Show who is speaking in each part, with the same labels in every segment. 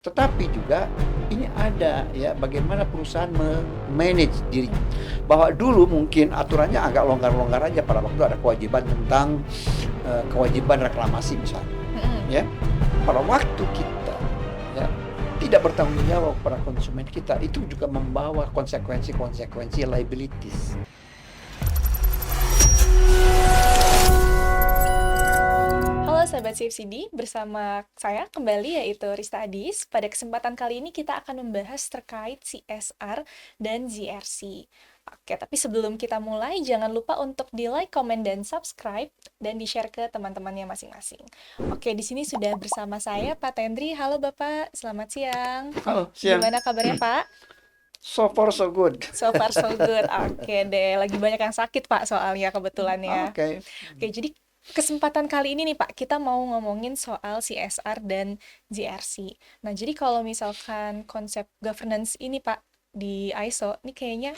Speaker 1: Tetapi juga ini ada ya bagaimana perusahaan manage diri. Bahwa dulu mungkin aturannya agak longgar-longgar aja pada waktu ada kewajiban tentang kewajiban reklamasi misalnya.
Speaker 2: Mhm.
Speaker 1: Ya. Pada waktu kita ya tidak bertanggung jawab pada konsumen kita, itu juga membawa konsekuensi-konsekuensi liabilities.
Speaker 2: Halo sahabat CFCD, bersama saya kembali yaitu Rista Adis. Pada kesempatan kali ini kita akan membahas terkait CSR dan ZRC. Oke, tapi sebelum kita mulai, jangan lupa untuk di-like, komen, dan subscribe, dan di-share ke teman-temannya masing-masing. Oke, di sini sudah bersama saya Pak Tendri. Halo Bapak, selamat siang.
Speaker 1: Halo, siang.
Speaker 2: Gimana kabarnya Pak?
Speaker 1: So far so good.
Speaker 2: So far so good. Oke deh, lagi banyak yang sakit Pak soalnya kebetulan ya.
Speaker 1: Oke.
Speaker 2: Oke, jadi kesempatan kali ini nih Pak, kita mau ngomongin soal CSR dan GRC. Nah, jadi kalau misalkan konsep governance ini Pak di ISO, ini kayaknya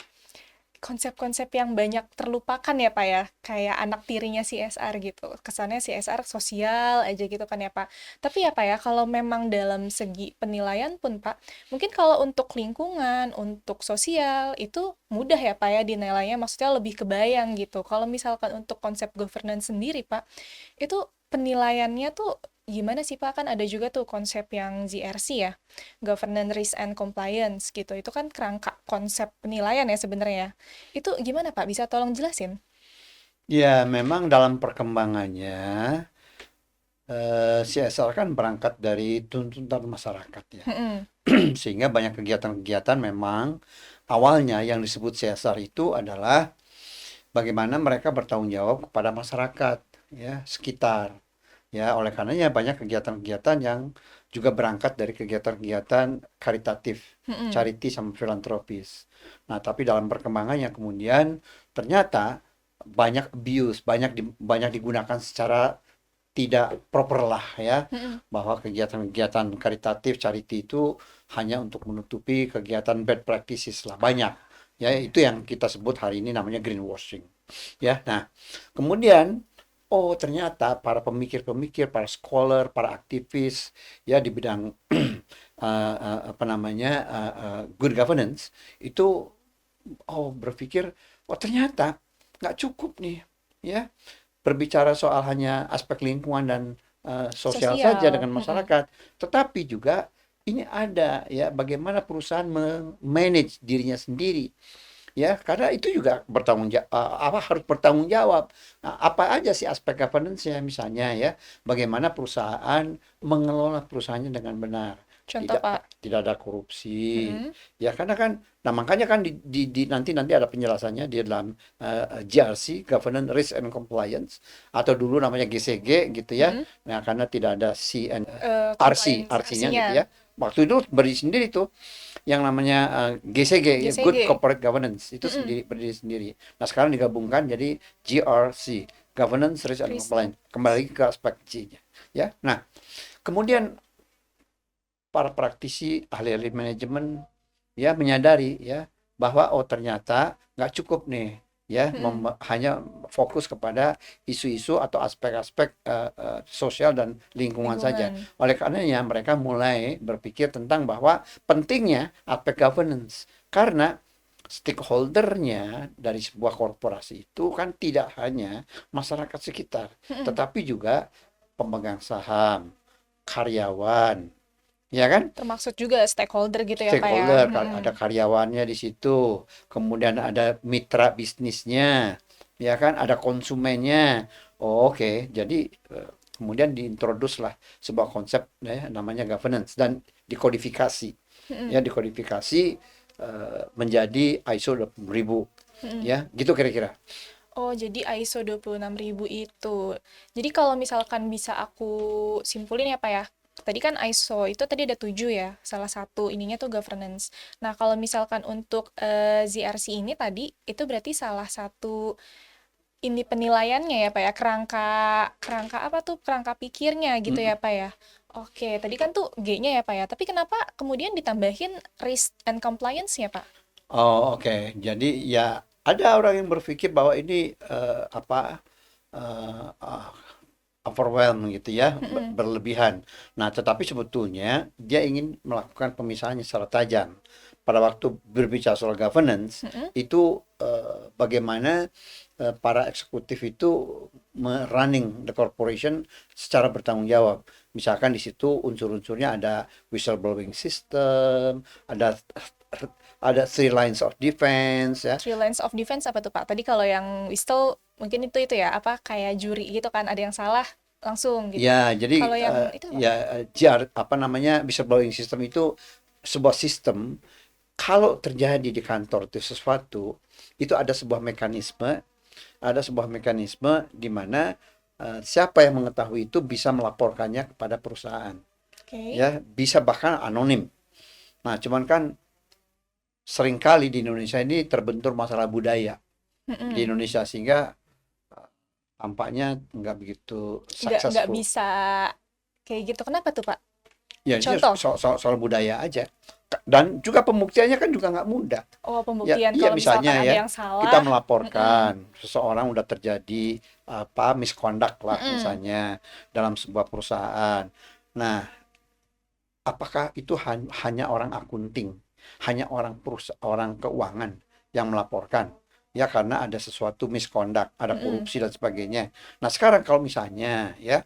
Speaker 2: konsep-konsep yang banyak terlupakan ya Pak ya, kayak anak tirinya CSR gitu. Kesannya CSR sosial aja gitu kan ya Pak. Tapi ya Pak ya, kalau memang dalam segi penilaian pun Pak, mungkin kalau untuk lingkungan, untuk sosial, itu mudah ya Pak ya dinilainya, maksudnya lebih kebayang gitu. Kalau misalkan untuk konsep governance sendiri Pak, itu penilaiannya tuh gimana sih Pak? Kan ada juga tuh konsep yang GRC ya, Governance Risk and Compliance gitu. Itu kan kerangka konsep penilaian ya sebenarnya. Itu gimana Pak? Bisa tolong jelasin?
Speaker 1: Ya, memang dalam perkembangannya CSR kan berangkat dari tuntutan masyarakat ya.
Speaker 2: Mm-mm.
Speaker 1: Sehingga banyak kegiatan-kegiatan memang awalnya yang disebut CSR itu adalah bagaimana mereka bertanggung jawab kepada masyarakat ya sekitar. Ya, oleh karenanya banyak kegiatan-kegiatan yang juga berangkat dari kegiatan-kegiatan karitatif,
Speaker 2: Mm-mm.
Speaker 1: charity sama filantropis. Nah, tapi dalam perkembangannya kemudian ternyata banyak abuse, banyak digunakan secara tidak proper lah ya,
Speaker 2: Mm-mm.
Speaker 1: bahwa kegiatan-kegiatan karitatif charity itu hanya untuk menutupi kegiatan bad practices lah banyak. Ya, itu yang kita sebut hari ini namanya greenwashing. Ya, nah, kemudian oh ternyata para pemikir-pemikir, para scholar, para aktivis ya di bidang apa namanya good governance itu berpikir oh ternyata nggak cukup nih ya berbicara soal hanya aspek lingkungan dan sosial saja
Speaker 2: Sosial.
Speaker 1: dengan
Speaker 2: Mm-mm.
Speaker 1: masyarakat, tetapi juga ini ada ya bagaimana perusahaan manage dirinya sendiri ya karena itu juga harus bertanggung jawab. Nah, apa aja sih aspek governance-nya misalnya ya bagaimana perusahaan mengelola perusahaannya dengan benar,
Speaker 2: Contoh
Speaker 1: tidak
Speaker 2: Pak.
Speaker 1: tidak ada korupsi
Speaker 2: Mm-mm.
Speaker 1: ya karena kan nah makanya kan nanti ada penjelasannya di dalam GRC Governance Risk and Compliance atau dulu namanya GCG gitu ya.
Speaker 2: Mm-mm.
Speaker 1: Nah karena tidak ada RC
Speaker 2: Compliance
Speaker 1: RC-nya gitu
Speaker 2: RC-nya.
Speaker 1: ya waktu itu berdiri sendiri tuh yang namanya GCG ya, Good
Speaker 2: GCG.
Speaker 1: Corporate Governance itu
Speaker 2: Mm-mm.
Speaker 1: berdiri sendiri. Nah sekarang digabungkan jadi GRC Governance Risk and
Speaker 2: Risk and-
Speaker 1: Compliance kembali ke aspek G-nya ya. Nah kemudian para praktisi ahli-ahli manajemen ya menyadari ya bahwa oh ternyata nggak cukup nih ya
Speaker 2: Mm-mm.
Speaker 1: hanya fokus kepada isu-isu atau aspek-aspek sosial dan lingkungan saja.
Speaker 2: Lingkungan.
Speaker 1: Oleh karenanya mereka mulai berpikir tentang bahwa pentingnya aspek governance karena stakeholdernya dari sebuah korporasi itu kan tidak hanya masyarakat sekitar,
Speaker 2: Mm-mm.
Speaker 1: tetapi juga pemegang saham, karyawan, ya kan?
Speaker 2: Termasuk juga stakeholder gitu ya Pak ya.
Speaker 1: Stakeholder,
Speaker 2: Mm-mm.
Speaker 1: ada karyawannya di situ, kemudian ada mitra bisnisnya, ya kan, ada konsumennya. Oh, oke, jadi kemudian diintroduce lah sebuah konsep ya, namanya governance dan dikodifikasi,
Speaker 2: Mm-mm.
Speaker 1: ya dikodifikasi menjadi ISO 20000,
Speaker 2: Mm-mm.
Speaker 1: ya, gitu kira-kira.
Speaker 2: Oh, jadi ISO 26000 itu. Jadi kalau misalkan bisa aku simpulin ya Pak ya, tadi kan ISO itu tadi ada 7 ya, salah satu ininya tuh governance. Nah, kalau misalkan untuk ZRC ini tadi, itu berarti salah satu ini penilaiannya ya Pak ya, kerangka, kerangka apa tuh, kerangka pikirnya gitu
Speaker 1: Mm.
Speaker 2: ya Pak ya. Oke, tadi kan tuh G-nya ya Pak ya, tapi kenapa kemudian ditambahin risk and compliance ya Pak?
Speaker 1: Oh, oke. Jadi ya ada orang yang berpikir bahwa ini apa overwhelm gitu ya,
Speaker 2: Mm-mm.
Speaker 1: berlebihan. Nah, tetapi sebetulnya dia ingin melakukan pemisahannya secara tajam. Pada waktu berbicara soal governance,
Speaker 2: Mm-mm.
Speaker 1: itu bagaimana para eksekutif itu running the corporation secara bertanggung jawab. Misalkan di situ unsur-unsurnya ada whistleblowing system, ada three lines of defense ya.
Speaker 2: Three lines of defense apa tuh Pak? Tadi kalau yang whistle mungkin itu ya apa kayak juri gitu kan ada yang salah langsung gitu.
Speaker 1: Ya, jadi
Speaker 2: Kalau yang itu apa?
Speaker 1: apa namanya whistleblowing system itu sebuah sistem. Kalau terjadi di kantor itu sesuatu, itu ada sebuah mekanisme di mana siapa yang mengetahui itu bisa melaporkannya kepada perusahaan,
Speaker 2: Oke.
Speaker 1: ya bisa bahkan anonim. Nah, cuman kan seringkali di Indonesia ini terbentur masalah budaya di
Speaker 2: Mm-mm.
Speaker 1: Indonesia sehingga tampaknya nggak begitu
Speaker 2: Nggak
Speaker 1: successful.
Speaker 2: bisa kayak gitu. Kenapa tuh Pak?
Speaker 1: Ya, ini
Speaker 2: Contoh.
Speaker 1: soal budaya aja. Dan juga pembuktiannya kan juga nggak mudah.
Speaker 2: Oh,
Speaker 1: Ya,
Speaker 2: pembuktian
Speaker 1: iya
Speaker 2: kalau misalkan
Speaker 1: misalnya
Speaker 2: ada
Speaker 1: ya,
Speaker 2: yang
Speaker 1: kita
Speaker 2: salah. Mm-mm.
Speaker 1: melaporkan seseorang udah terjadi apa misconduct lah
Speaker 2: Mm-mm.
Speaker 1: misalnya dalam sebuah perusahaan. Nah, apakah itu hanya orang akunting, hanya orang keuangan yang melaporkan? Ya karena ada sesuatu misconduct, ada
Speaker 2: Mm-mm.
Speaker 1: korupsi dan sebagainya. Nah, sekarang kalau misalnya ya,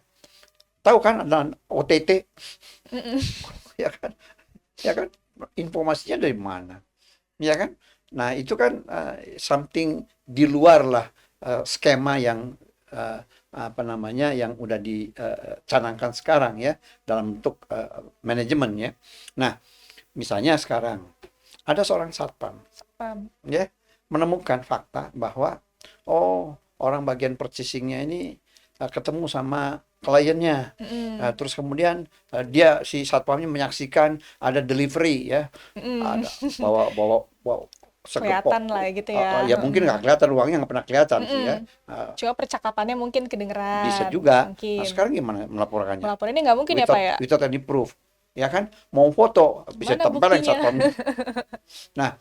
Speaker 1: tahu kan ada OTT
Speaker 2: Mm-mm.
Speaker 1: ya kan? Ya kan? Informasinya dari mana? Ya kan? Nah, itu kan something di luar lah skema yang apa namanya yang udah dicanangkan sekarang ya dalam bentuk manajemen ya. Nah, misalnya sekarang ada seorang satpam
Speaker 2: Paham.
Speaker 1: ya menemukan fakta bahwa oh orang bagian purchasingnya ini ketemu sama kliennya.
Speaker 2: Mm-mm.
Speaker 1: Terus kemudian dia si satpamnya menyaksikan ada delivery ya,
Speaker 2: Mm-mm.
Speaker 1: ada bawa bawa bawa segepok
Speaker 2: Kelihatan lah gitu ya.
Speaker 1: ya mungkin nggak
Speaker 2: Mm-mm.
Speaker 1: kelihatan uangnya nggak pernah kelihatan sih ya.
Speaker 2: Mm-mm.
Speaker 1: Eh,
Speaker 2: Cuma percakapannya mungkin
Speaker 1: Bisa
Speaker 2: kedengeran,
Speaker 1: juga. Nah,
Speaker 2: mungkin.
Speaker 1: sekarang gimana melaporkannya?
Speaker 2: Melaporinnya nggak mungkin ya, Pak
Speaker 1: Without
Speaker 2: ya?
Speaker 1: without any proof. Ya kan? Mau foto bisa
Speaker 2: Mana
Speaker 1: tempelin
Speaker 2: buktinya?
Speaker 1: satpamnya. Nah,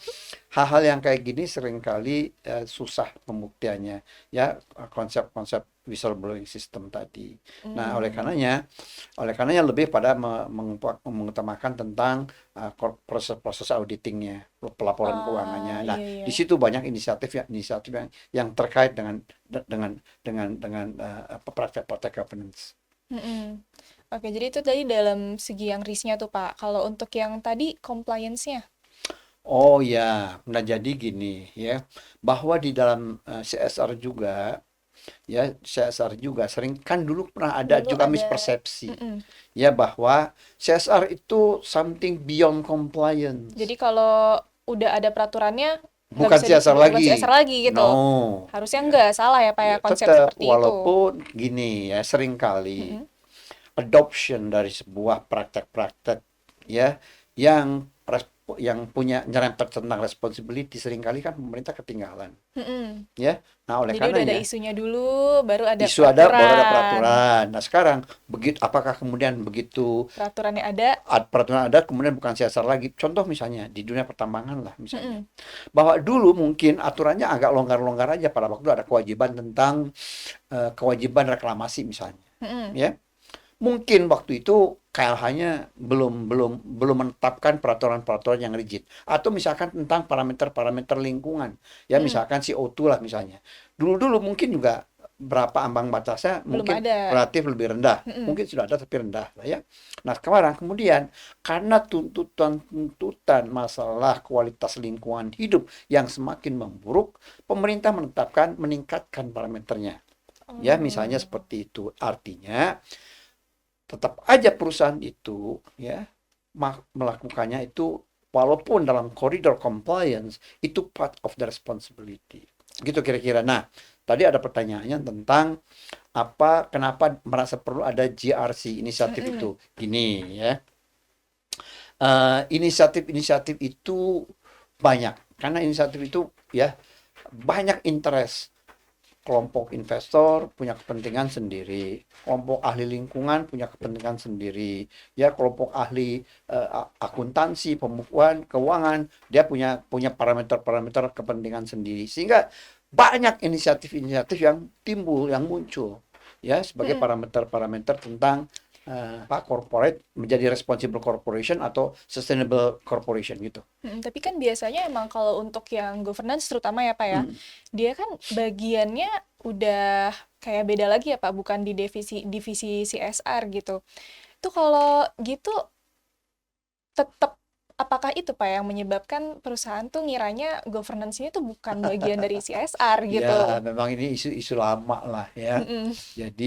Speaker 1: hal-hal yang kayak gini seringkali susah pembuktiannya. Ya, konsep-konsep whistleblowing system tadi. Nah,
Speaker 2: Hmm.
Speaker 1: oleh karenanya lebih pada mengutamakan tentang proses-proses auditingnya, pelaporan
Speaker 2: Ah,
Speaker 1: keuangannya. Nah,
Speaker 2: iya iya.
Speaker 1: di situ banyak inisiatif yang terkait dengan apa praktek-praktek governance.
Speaker 2: Mm-mm. Oke, jadi itu tadi dalam segi yang risknya tuh, Pak. Kalau untuk yang tadi compliance-nya,
Speaker 1: Oh ya, nah jadi gini ya, bahwa di dalam CSR juga ya, CSR juga sering kan dulu pernah ada
Speaker 2: dulu
Speaker 1: juga
Speaker 2: ada,
Speaker 1: mispersepsi
Speaker 2: mm-mm.
Speaker 1: ya bahwa CSR itu something beyond
Speaker 2: Jadi
Speaker 1: compliance.
Speaker 2: kalau udah ada peraturannya, nggak
Speaker 1: Bukan
Speaker 2: bisa
Speaker 1: CSR
Speaker 2: bukan CSR
Speaker 1: lagi.
Speaker 2: lagi gitu.
Speaker 1: No.
Speaker 2: Harusnya
Speaker 1: Ya,
Speaker 2: nggak salah ya, Pak ya,
Speaker 1: ya
Speaker 2: konsep
Speaker 1: tetap
Speaker 2: seperti itu.
Speaker 1: walaupun gini ya seringkali
Speaker 2: Mm-mm.
Speaker 1: adoption dari sebuah praktek-praktek ya yang yang punya nyerempet tentang responsibility seringkali kan pemerintah ketinggalan
Speaker 2: Mm-mm.
Speaker 1: ya. Nah, oleh
Speaker 2: Jadi udah ada
Speaker 1: karenanya
Speaker 2: isunya dulu, baru ada
Speaker 1: isu ada baru ada
Speaker 2: peraturan.
Speaker 1: peraturan. Nah, sekarang apakah kemudian begitu
Speaker 2: Peraturannya ada.
Speaker 1: peraturan ada kemudian bukan CSR lagi? Contoh misalnya di dunia pertambangan lah misalnya.
Speaker 2: Mm-mm.
Speaker 1: Bahwa dulu mungkin aturannya agak longgar-longgar aja pada waktu ada kewajiban tentang kewajiban reklamasi misalnya.
Speaker 2: Mm-mm.
Speaker 1: Ya, mungkin waktu itu KLH-nya belum menetapkan peraturan-peraturan yang rigid atau misalkan tentang parameter-parameter lingkungan ya
Speaker 2: Mm-mm.
Speaker 1: misalkan CO2 lah misalnya dulu-dulu mungkin juga berapa ambang batasnya
Speaker 2: Belum
Speaker 1: mungkin
Speaker 2: ada.
Speaker 1: relatif lebih rendah
Speaker 2: Mm-mm.
Speaker 1: mungkin sudah ada tapi rendah lah ya. Nah sekarang kemudian karena tuntutan masalah kualitas lingkungan hidup yang semakin memburuk pemerintah meningkatkan parameternya ya misalnya
Speaker 2: Oh.
Speaker 1: seperti itu artinya tetap aja perusahaan itu ya melakukannya itu walaupun dalam koridor compliance itu part of the responsibility gitu kira-kira. Nah tadi ada pertanyaannya tentang kenapa merasa perlu ada GRC inisiatif
Speaker 2: Mm-mm.
Speaker 1: itu gini ya. Inisiatif-inisiatif itu banyak karena inisiatif itu ya banyak interest. Kelompok investor punya kepentingan sendiri, kelompok ahli lingkungan punya kepentingan sendiri, ya kelompok ahli akuntansi, pembukuan, keuangan, dia punya punya parameter-parameter kepentingan sendiri. Sehingga banyak inisiatif-inisiatif yang timbul, yang muncul. ya sebagai
Speaker 2: Mm-mm.
Speaker 1: parameter-parameter tentang corporate menjadi responsible corporation atau sustainable corporation gitu.
Speaker 2: Tapi kan biasanya emang kalau untuk yang governance terutama ya Pak ya,
Speaker 1: Hmm.
Speaker 2: dia kan bagiannya udah kayak beda lagi ya Pak, bukan di divisi divisi CSR gitu. Itu kalau gitu tetap apakah itu Pak yang menyebabkan perusahaan tuh ngiranya governance ini tuh bukan bagian dari CSR
Speaker 1: Ya,
Speaker 2: gitu?
Speaker 1: memang ini isu-isu lama lah ya.
Speaker 2: Mm-mm.
Speaker 1: Jadi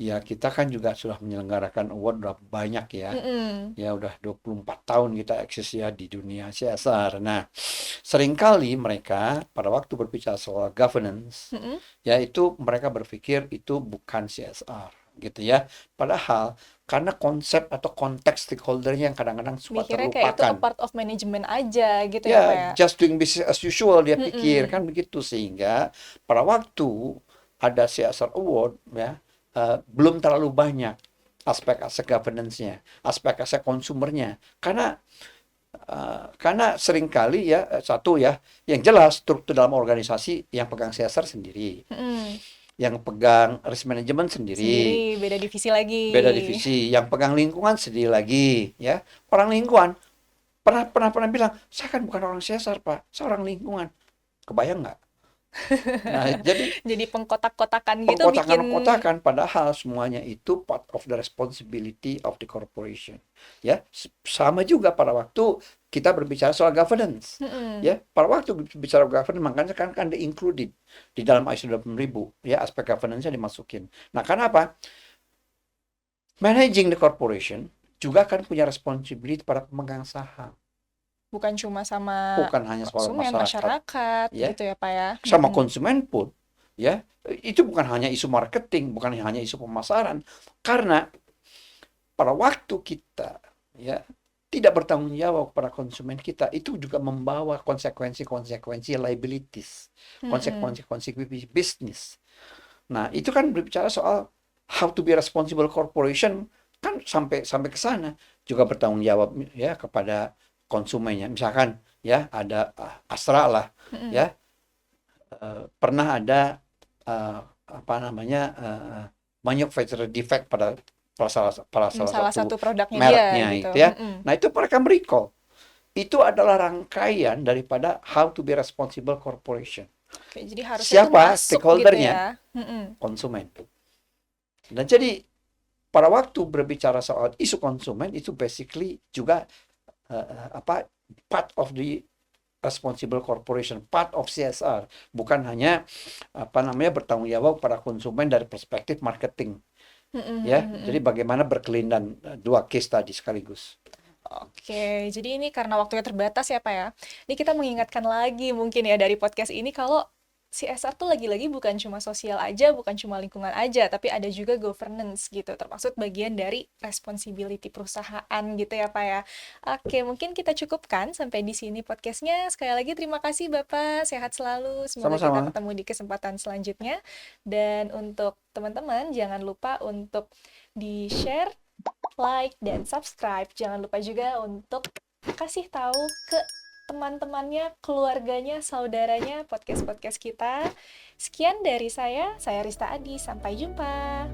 Speaker 1: ya kita kan juga sudah menyelenggarakan award udah banyak ya.
Speaker 2: Mm-mm.
Speaker 1: Ya udah 24 tahun kita eksis ya di dunia CSR. Nah, seringkali mereka pada waktu berbicara soal governance,
Speaker 2: Mm-mm.
Speaker 1: ya itu mereka berpikir itu bukan CSR gitu ya. Padahal karena konsep atau konteks stakeholdernya yang kadang-kadang suka
Speaker 2: Mikirnya kayak itu a
Speaker 1: terlupakan.
Speaker 2: part of management aja gitu ya Pak
Speaker 1: Ya,
Speaker 2: ya?
Speaker 1: just doing business as usual dia pikir
Speaker 2: Mm-mm.
Speaker 1: kan begitu sehingga pada waktu ada CSR Award ya belum terlalu banyak aspek-aspek governance-nya, aspek-aspek konsumernya karena seringkali ya satu ya yang jelas struktur dalam organisasi yang pegang CSR sendiri,
Speaker 2: Mm-mm.
Speaker 1: yang pegang risk management sendiri,
Speaker 2: Sendiri, beda divisi lagi.
Speaker 1: beda divisi, yang pegang lingkungan sendiri lagi ya. Orang lingkungan pernah bilang, "Saya kan bukan orang CSR, Pak. Saya orang lingkungan." Kebayang nggak? Nah, jadi
Speaker 2: Jadi pengkotak-kotakan gitu bikin
Speaker 1: pengkotakan-kotakan padahal semuanya itu part of the responsibility of the corporation. Ya, sama juga pada waktu kita berbicara soal governance.
Speaker 2: mm-mm.
Speaker 1: Ya, pada waktu bicara governance makanya kan di included di dalam ISO 20000 ya aspek governance-nya dimasukin. Nah, kenapa? Managing the corporation juga kan punya responsibility pada pemegang saham,
Speaker 2: Bukan cuma sama
Speaker 1: bukan hanya soal
Speaker 2: konsumen,
Speaker 1: masyarakat
Speaker 2: masyarakat
Speaker 1: ya.
Speaker 2: gitu ya Pak ya.
Speaker 1: Sama
Speaker 2: Mm-mm.
Speaker 1: konsumen pun ya itu bukan hanya isu marketing, bukan hanya isu pemasaran, karena pada waktu kita ya tidak bertanggung jawab pada konsumen kita itu juga membawa konsekuensi-konsekuensi liabilities,
Speaker 2: Mm-mm.
Speaker 1: konsekuensi-konsekuensi bisnis. Nah, itu kan berbicara soal how to be responsible corporation kan sampai sampai ke sana juga bertanggung jawab ya kepada konsumennya. Misalkan ya ada Astra lah
Speaker 2: Mm-mm.
Speaker 1: ya pernah ada apa namanya manufacturer defect pada salah
Speaker 2: Salah
Speaker 1: satu
Speaker 2: satu produknya dia
Speaker 1: mereknya
Speaker 2: gitu.
Speaker 1: itu ya.
Speaker 2: Mm-mm.
Speaker 1: Nah itu mereka merecall. Itu adalah rangkaian daripada how to be responsible corporation.
Speaker 2: Oke, jadi harusnya tuh
Speaker 1: Siapa
Speaker 2: masuk gitu
Speaker 1: stakeholdernya?
Speaker 2: ya. Mm-mm.
Speaker 1: Konsumen. Dan jadi pada waktu berbicara soal isu konsumen itu basically juga apa part of the responsible corporation, part of CSR, bukan hanya apa namanya bertanggung jawab pada konsumen dari perspektif marketing,
Speaker 2: Mm-mm,
Speaker 1: ya.
Speaker 2: mm-mm,
Speaker 1: Jadi
Speaker 2: mm-mm.
Speaker 1: bagaimana berkelindan dua case tadi sekaligus.
Speaker 2: Oke, jadi ini karena waktunya terbatas ya Pak ya. Ini kita mengingatkan lagi mungkin ya dari podcast ini kalau CSR tuh lagi-lagi bukan cuma sosial aja, bukan cuma lingkungan aja, tapi ada juga governance gitu, termasuk bagian dari responsibility perusahaan gitu ya Pak ya. Oke, mungkin kita cukupkan sampai di sini podcastnya. Sekali lagi terima kasih Bapak, sehat selalu. Semoga kita
Speaker 1: Sama-sama.
Speaker 2: ketemu di kesempatan selanjutnya. Dan untuk teman-teman, jangan lupa untuk di-share, like, dan subscribe. Jangan lupa juga untuk kasih tahu ke teman-temannya, keluarganya, saudaranya podcast-podcast kita. Sekian dari saya Rista Adi. Sampai jumpa.